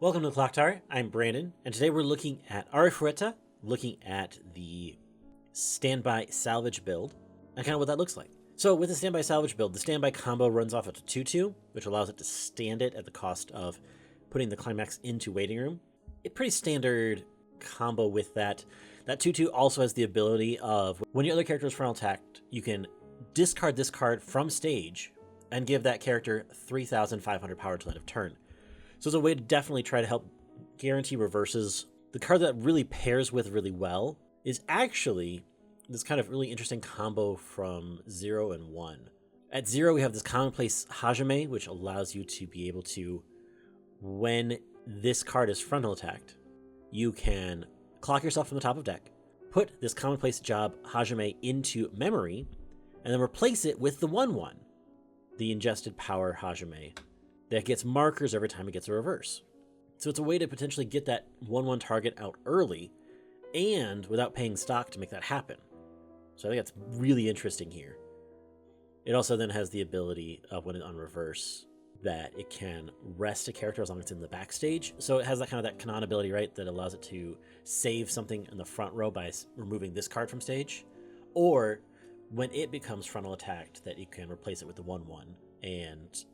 Welcome to the Clock Tower. I'm Brandon, and today we're looking at Arifureta, looking at the standby salvage build, and kind of what that looks like. So with the standby salvage build, the standby combo runs off at a 2-2, which allows it to stand it at the cost of putting the climax into waiting room. A pretty standard combo with that. That 2-2 also has the ability of, when your other character is frontal attacked, you can discard this card from stage and give that character 3,500 power till end of turn. So it's a way to definitely try to help guarantee reverses. The card that really pairs with really well is actually this kind of really interesting combo from 0 and 1. At 0, we have this commonplace Hajime, which allows you to be able to, when this card is frontal attacked, you can clock yourself from the top of deck, put this commonplace job Hajime into memory, and then replace it with the 1-1, the ingested power Hajime, that gets markers every time it gets a reverse. So it's a way to potentially get that 1-1 target out early and without paying stock to make that happen. So I think that's really interesting here. It also then has the ability of, when it's on reverse, that it can rest a character as long as it's in the backstage. So it has that kind of that Kanon ability, right, that allows it to save something in the front row by removing this card from stage. Or when it becomes frontal attacked, that you can replace it with the 1-1 and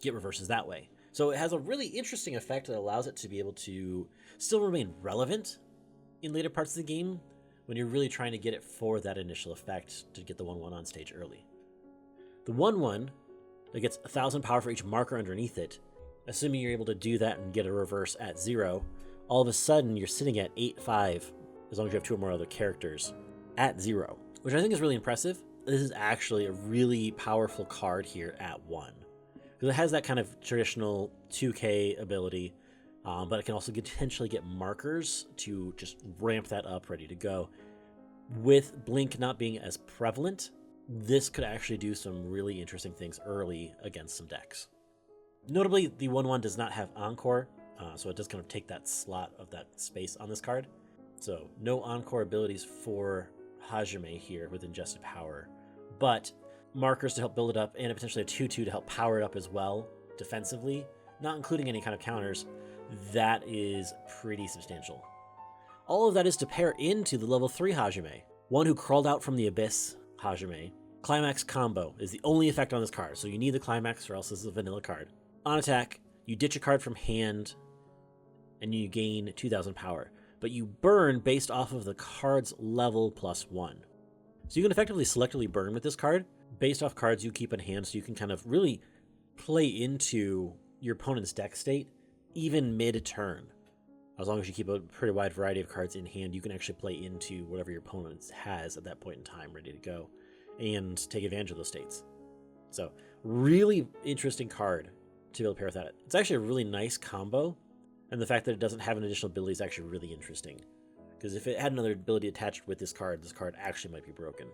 get reverses that way. So it has a really interesting effect that allows it to be able to still remain relevant in later parts of the game when you're really trying to get it for that initial effect to get the 1-1 on stage early. The 1-1 that gets 1,000 power for each marker underneath it, assuming you're able to do that and get a reverse at 0, all of a sudden you're sitting at 8-5 as long as you have 2 or more other characters at 0, which I think is really impressive. This is actually a really powerful card here at 1. Because it has that kind of traditional 2K ability, but it can also potentially get markers to just ramp that up ready to go. With Blink not being as prevalent, this could actually do some really interesting things early against some decks. Notably, the 1-1 does not have Encore, so it does kind of take that slot of that space on this card. So no Encore abilities for Hajime here with Ingested Power, but markers to help build it up, and potentially a 2-2 to help power it up as well defensively, not including any kind of counters. That is pretty substantial. All of that is to pair into the level 3 Hajime, one who crawled out from the abyss Hajime. Climax combo is the only effect on this card, so you need the climax or else this is a vanilla card. On attack, you ditch a card from hand and you gain 2,000 power, but you burn based off of the card's level +1. So you can effectively selectively burn with this card based off cards you keep in hand, so you can kind of really play into your opponent's deck state even mid-turn. As long as you keep a pretty wide variety of cards in hand, you can actually play into whatever your opponent has at that point in time ready to go and take advantage of those states. So really interesting card to be able to pair with that. It's actually a really nice combo, and the fact that it doesn't have an additional ability is actually really interesting, because if it had another ability attached with this card actually might be broken.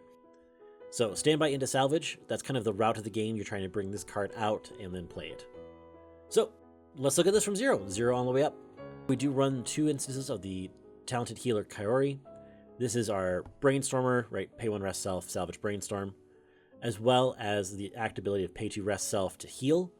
So standby into salvage, that's kind of the route of the game. You're trying to bring this card out and then play it. So let's look at this from 0 all the way up. We do run 2 instances of the talented healer Kaori. This is our Brainstormer, right? Pay 1 rest self, salvage Brainstorm, as well as the act ability of pay 2 rest self to heal.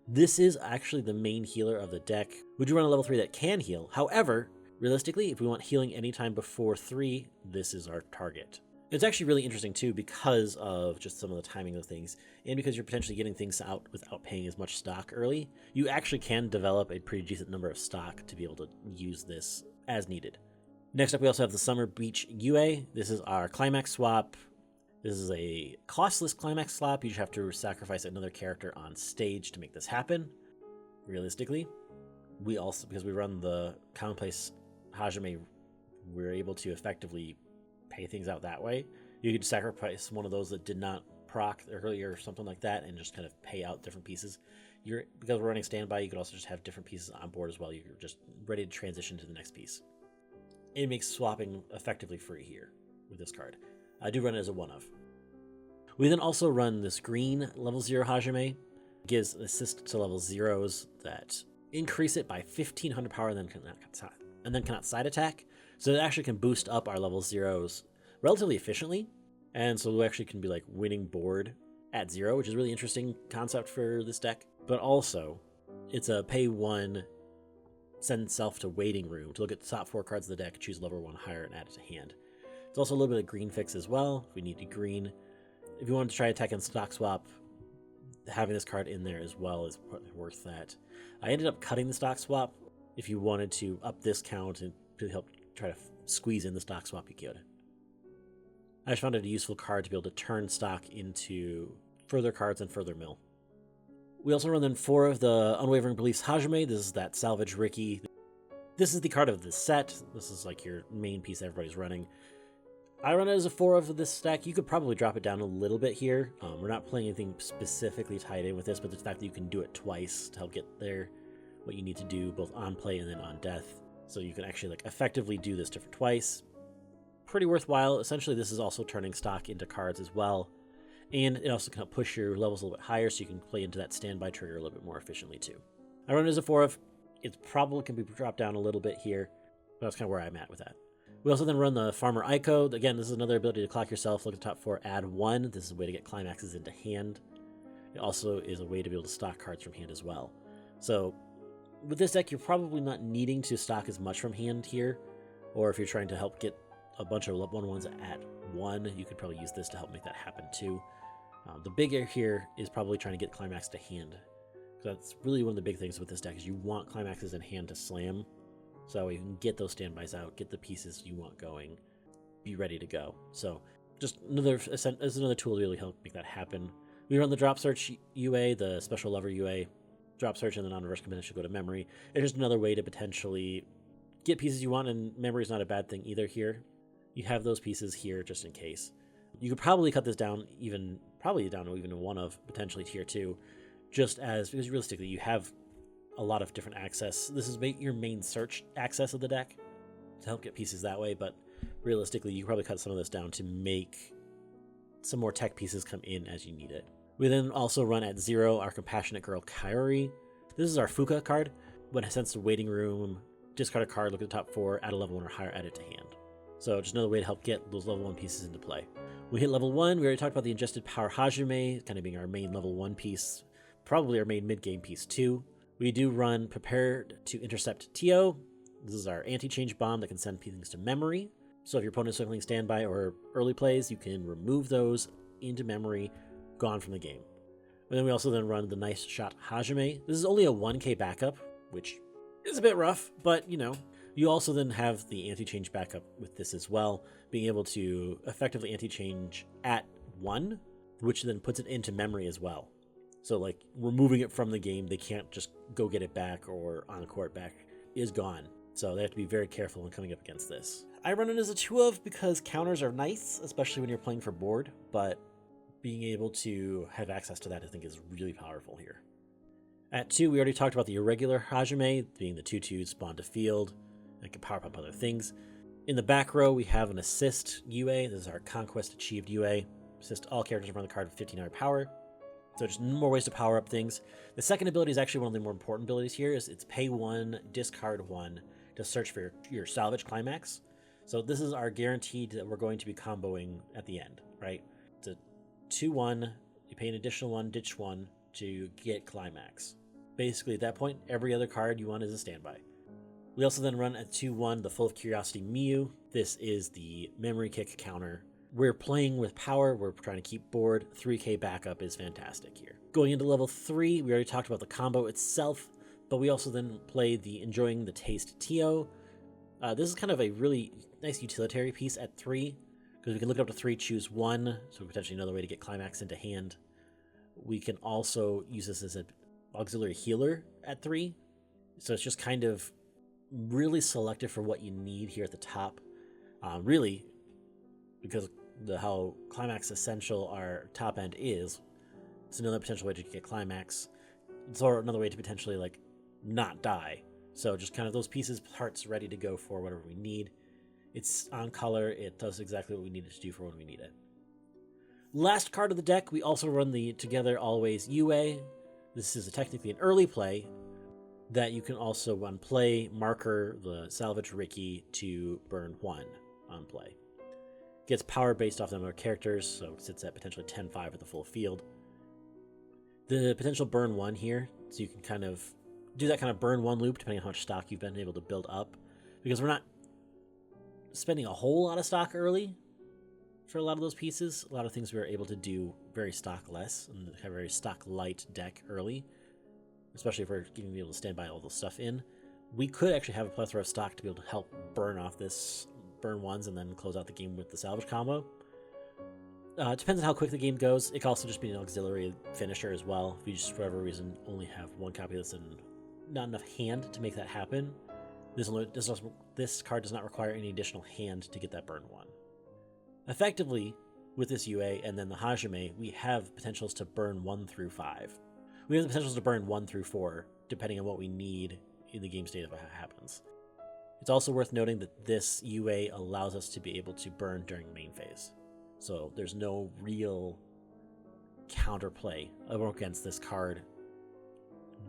This is actually the main healer of the deck. We do run a level 3 that can heal. However, realistically, if we want healing anytime before 3, this is our target. It's actually really interesting too because of just some of the timing of things, and because you're potentially getting things out without paying as much stock early. You actually can develop a pretty decent number of stock to be able to use this as needed. Next up, we also have the Summer Beach UA. This is our climax swap. This is a costless climax swap. You just have to sacrifice another character on stage to make this happen. Realistically, we also, because we run the commonplace Hajime, we're able to effectively pay things out that way. You could sacrifice one of those that did not proc earlier or something like that and just kind of pay out different pieces. Because we're running standby, you could also just have different pieces on board as well. You're just ready to transition to the next piece. It makes swapping effectively free here with this card. I do run it as a one-of. We then also run this green level 0 Hajime. It gives assist to level 0s that increase it by 1,500 power and then cannot side attack. So it actually can boost up our level 0s relatively efficiently. And so we actually can be like winning board at 0, which is a really interesting concept for this deck. But also, it's a pay 1 send itself to waiting room to look at the top 4 cards of the deck, choose level 1 higher, and add it to hand. It's also a little bit of green fix as well, if we need to green. If you want to try attack and stock swap, having this card in there as well is worth that. I ended up cutting the stock swap. If you wanted to up this count and to help try to squeeze in the stock swap, you could. I just found it a useful card to be able to turn stock into further cards and further mill. We also run then 4 of the Unwavering Beliefs Hajime. This is that Salvage Ricky. This is the card of the set. This is like your main piece everybody's running. I run it as a 4 of this stack. You could probably drop it down a little bit here. We're not playing anything specifically tied in with this, but the fact that you can do it twice to help get there, what you need to do both on play and then on death. So you can actually like effectively do this different twice. Pretty worthwhile. Essentially, this is also turning stock into cards as well. And it also can help push your levels a little bit higher so you can play into that standby trigger a little bit more efficiently too. I run it as a 4 of. It probably can be dropped down a little bit here, but that's kind of where I'm at with that. We also then run the Farmer Ico. Again, this is another ability to clock yourself. Look at the top 4, add 1. This is a way to get climaxes into hand. It also is a way to be able to stock cards from hand as well. So with this deck, you're probably not needing to stock as much from hand here, or if you're trying to help get a bunch of 1/1s at 1, you could probably use this to help make that happen too. The bigger here is probably trying to get climax to hand. That's really one of the big things with this deck is you want climaxes in hand to slam, so you can get those standbys out, get the pieces you want going, be ready to go. So just another tool to really help make that happen. We run the Drop Search UA, the Special Lover UA, Drop Search, and then on reverse command should go to memory. It's just another way to potentially get pieces you want, and memory is not a bad thing either here. You have those pieces here just in case. You could probably cut this down probably down to even a 1 of potentially tier 2, just as because realistically you have a lot of different access. This is your main search access of the deck to help get pieces that way, but realistically you can probably cut some of this down to make some more tech pieces come in as you need it. We then also run at 0 our Compassionate Girl Kaori. This is our Fuka card. When it sends to waiting room, discard a card, look at the top 4, add a level 1 or higher, add it to hand. So just another way to help get those level 1 pieces into play. We hit level 1, we already talked about the Ingested Power Hajime, kind of being our main level 1 piece, probably our main mid-game piece too. We do run Prepared to Intercept Tio. This is our anti-change bomb that can send things to memory. So if your opponent's circling standby or early plays, you can remove those into memory, gone from the game. And then we also then run the Nice Shot Hajime. This is only a 1k backup, which is a bit rough, but you know. You also then have the anti-change backup with this as well, being able to effectively anti-change at 1, which then puts it into memory as well. So like removing it from the game, they can't just go get it back or encore it back, is gone. So they have to be very careful when coming up against this. I run it as a 2 of because counters are nice, especially when you're playing for board, but being able to have access to that I think is really powerful here. At 2, we already talked about the irregular Hajime, being the 2/2 spawn to field, and can power up other things. In the back row, we have an Assist UA. This is our Conquest Achieved UA. Assist all characters around the card with 15 hour power. So just more ways to power up things. The second ability is actually one of the more important abilities here. It's pay 1, discard 1 to search for your Salvage Climax. So this is our guaranteed that we're going to be comboing at the end, right? It's a 2/1, you pay an additional 1, ditch 1 to get Climax. Basically at that point, every other card you want is a standby. We also then run at 2/1 the Full of Curiosity Miyu. This is the memory kick counter. We're playing with power, we're trying to keep board. 3k backup is fantastic here. Going into level 3, we already talked about the combo itself, but we also then play the Enjoying the Taste Tio. This is kind of a really nice utilitarian piece at 3, because we can look it up to 3, choose 1, so potentially another way to get Climax into hand. We can also use this as an auxiliary healer at 3, so it's just kind of really selective for what you need here at the top. Really, because how Climax Essential our top end is, it's another potential way to get Climax. It's another way to potentially like not die. So just kind of those pieces, parts ready to go for whatever we need. It's on color, it does exactly what we need it to do for when we need it. Last card of the deck, we also run the Together Always UA. This is technically an early play that you can also on play marker the Salvage Ricky to burn 1 on play. Gets power based off the number of characters, so it sits at potentially 10-5 at the full field. The potential burn 1 here, so you can kind of do that kind of burn one loop depending on how much stock you've been able to build up, because we're not spending a whole lot of stock early for a lot of those pieces. A lot of things we were able to do very stock less and have a very stock light deck early, especially if we're going to be able to stand by all this stuff in. We could actually have a plethora of stock to be able to help burn off this burn ones and then close out the game with the salvage combo. It depends on how quick the game goes. It can also just be an auxiliary finisher as well. If you just, for whatever reason, only have one copy of this and not enough hand to make that happen, this card does not require any additional hand to get that burn one. Effectively, with this UA and then the Hajime, we have potentials to burn 1 through 5. We have the potentials to burn 1 through 4, depending on what we need in the game state of what happens. It's also worth noting that this UA allows us to be able to burn during main phase. So there's no real counterplay against this card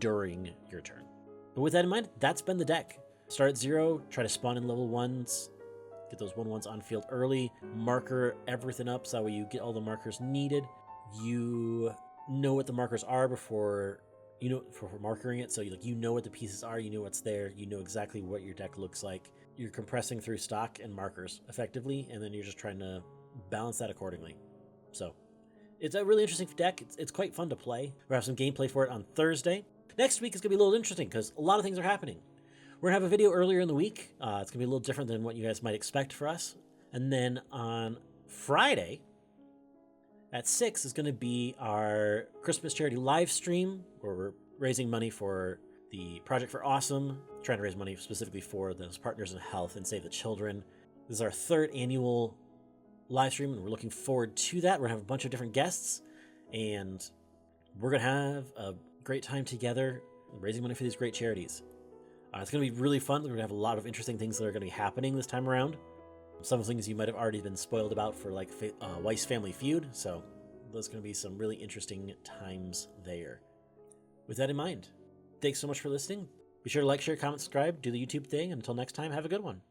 during your turn. But with that in mind, that's been the deck. Start at 0, try to spawn in level 1s, get those 1/1s on field early, marker everything up so that way you get all the markers needed. You know what the markers are before markering it, so you know what the pieces are, you know what's there, you know exactly what your deck looks like. You're compressing through stock and markers effectively, and then you're just trying to balance that accordingly. So it's a really interesting deck. It's quite fun to play. We'll have some gameplay for it on Thursday. Next week is going to be a little interesting because a lot of things are happening. We're going to have a video earlier in the week. It's going to be a little different than what you guys might expect for us. And then on Friday at 6 is going to be our Christmas charity live stream where we're raising money for the Project for Awesome, trying to raise money specifically for those partners in health and Save the Children. This is our 3rd annual live stream, and we're looking forward to that. We're going to have a bunch of different guests, and we're going to have a great time together raising money for these great charities. It's going to be really fun. We're going to have a lot of interesting things that are going to be happening this time around. Some things you might have already been spoiled about for like Weiss Family Feud, so there's going to be some really interesting times there. With that in mind, thanks so much for listening. Be sure to like, share, comment, subscribe, do the YouTube thing. Until next time, have a good one.